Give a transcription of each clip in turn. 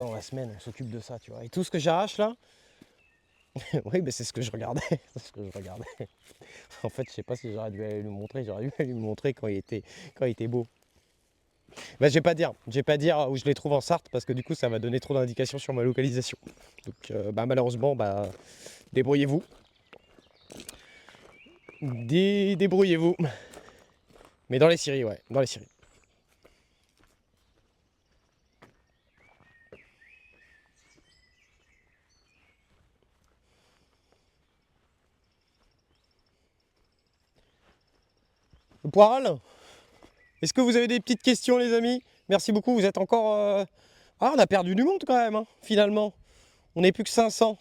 dans la semaine, on s'occupe de ça, tu vois. Et tout ce que j'arrache là, oui, mais c'est ce que je regardais. C'est ce que je regardais. En fait, je sais pas si j'aurais dû aller lui montrer. J'aurais dû aller lui montrer quand il était beau. Bah, je vais pas dire où je les trouve en Sarthe parce que du coup, ça va donner trop d'indications sur ma localisation. Donc, bah, malheureusement, bah, débrouillez-vous. Débrouillez-vous. Mais dans les scieries, ouais, dans les scieries. Le poiral, est-ce que vous avez des petites questions, les amis? Merci beaucoup, vous êtes encore... Ah, on a perdu du monde quand même, hein, finalement. On n'est plus que 500.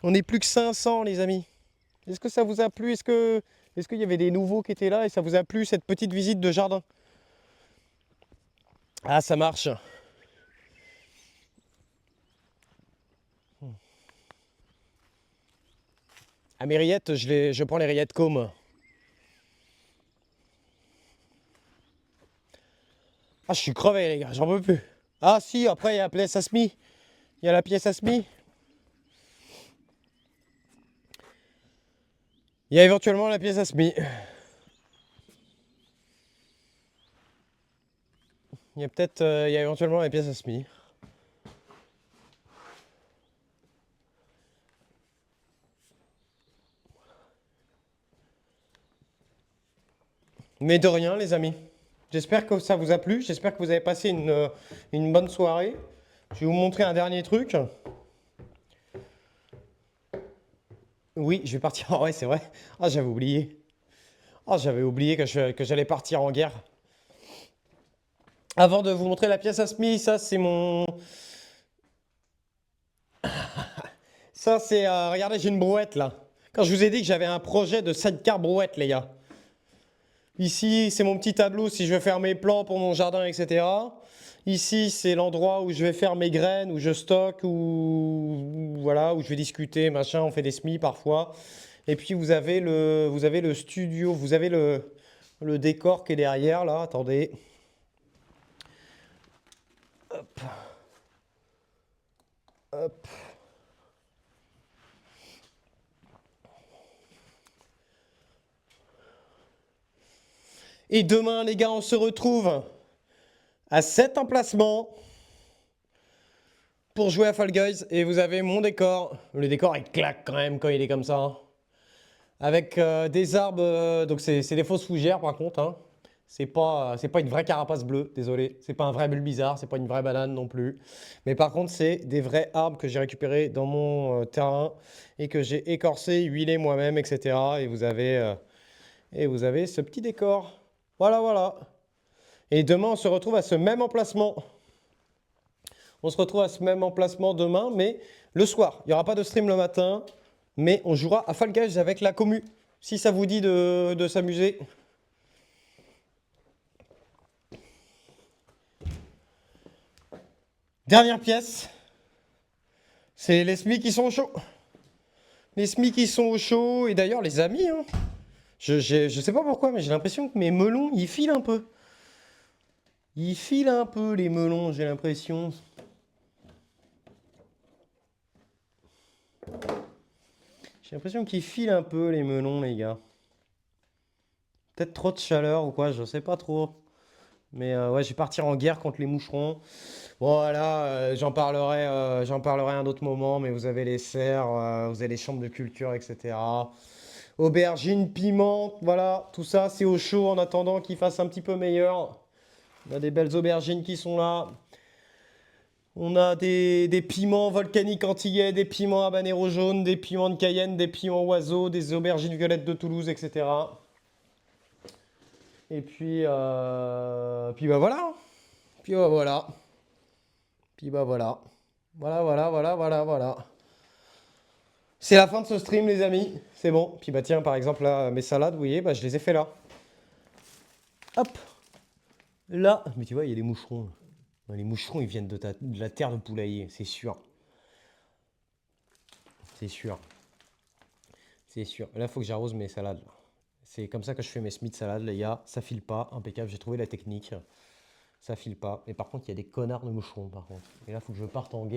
On n'est plus que 500, les amis. Est-ce que ça vous a plu? Est-ce qu'il y avait des nouveaux qui étaient là et ça vous a plu, cette petite visite de jardin? Ah, ça marche. À mes rillettes, je prends les rillettes comme. Ah, je suis crevé, les gars, j'en peux plus. Ah, si, après, il y a la pièce Asmi. Il y a la pièce Asmi. Il y a éventuellement la pièce Asmi. Il y a éventuellement la pièce Asmi. Mais de rien, les amis. J'espère que ça vous a plu. J'espère que vous avez passé une bonne soirée. Je vais vous montrer un dernier truc. Oui, je vais partir. Ah ouais, c'est vrai. Ah, j'avais oublié. Ah, j'avais oublié que j'allais partir en guerre. Avant de vous montrer la pièce Asmi, ça c'est mon... Ça c'est... regardez, j'ai une brouette là. Quand je vous ai dit que j'avais un projet de sidecar brouette, les gars. Ici, c'est mon petit tableau si je veux faire mes plans pour mon jardin, etc. Ici, c'est l'endroit où je vais faire mes graines, où je stocke, voilà, où je vais discuter, machin, on fait des semis parfois. Et puis vous avez le studio, vous avez le décor qui est derrière là, attendez. Hop, hop. Et demain, les gars, on se retrouve à cet emplacement pour jouer à Fall Guys. Et vous avez mon décor. Le décor, il claque quand même quand il est comme ça, hein. Avec des arbres, donc c'est des fausses fougères par contre, hein. C'est pas une vraie carapace bleue, désolé. C'est pas un vrai bulbizarre, c'est pas une vraie banane non plus. Mais par contre, c'est des vrais arbres que j'ai récupérés dans mon terrain et que j'ai écorcé, huilé moi-même, etc. Et vous avez ce petit décor. Voilà, voilà. Et demain, on se retrouve à ce même emplacement. On se retrouve à ce même emplacement demain, mais le soir. Il n'y aura pas de stream le matin, mais on jouera à Fall Guys avec la commu. Si ça vous dit de s'amuser. Dernière pièce. C'est les SMI qui sont au chaud. Les SMI qui sont au chaud. Et d'ailleurs, les amis, hein, je sais pas pourquoi, mais j'ai l'impression que mes melons, ils filent un peu. Ils filent un peu, les melons, j'ai l'impression. J'ai l'impression qu'ils filent un peu, les melons, les gars. Peut-être trop de chaleur ou quoi, je sais pas trop. Mais ouais, je vais partir en guerre contre les moucherons. Bon, voilà, j'en parlerai un autre moment, mais vous avez les serres, vous avez les chambres de culture, etc. Aubergines, piments, voilà, tout ça, c'est au chaud en attendant qu'il fasse un petit peu meilleur. On a des belles aubergines qui sont là. On a des piments volcaniques antillais, des piments habanero jaunes, des piments de Cayenne, des piments oiseaux, des aubergines violettes de Toulouse, etc. Et puis bah voilà. Puis bah voilà. Puis bah voilà. Voilà, voilà, voilà, voilà, voilà. C'est la fin de ce stream, les amis. C'est bon. Puis bah tiens, par exemple, là, mes salades, vous voyez, bah, je les ai fait là. Hop. Là. Mais tu vois, il y a des moucherons. Les moucherons, ils viennent de la terre de poulailler, c'est sûr. C'est sûr. C'est sûr. Là, il faut que j'arrose mes salades, là. C'est comme ça que je fais mes semis de salade, les gars. Ça file pas, impeccable. J'ai trouvé la technique. Ça file pas. Et par contre, il y a des connards de moucherons, par contre. Et là, faut que je parte en guerre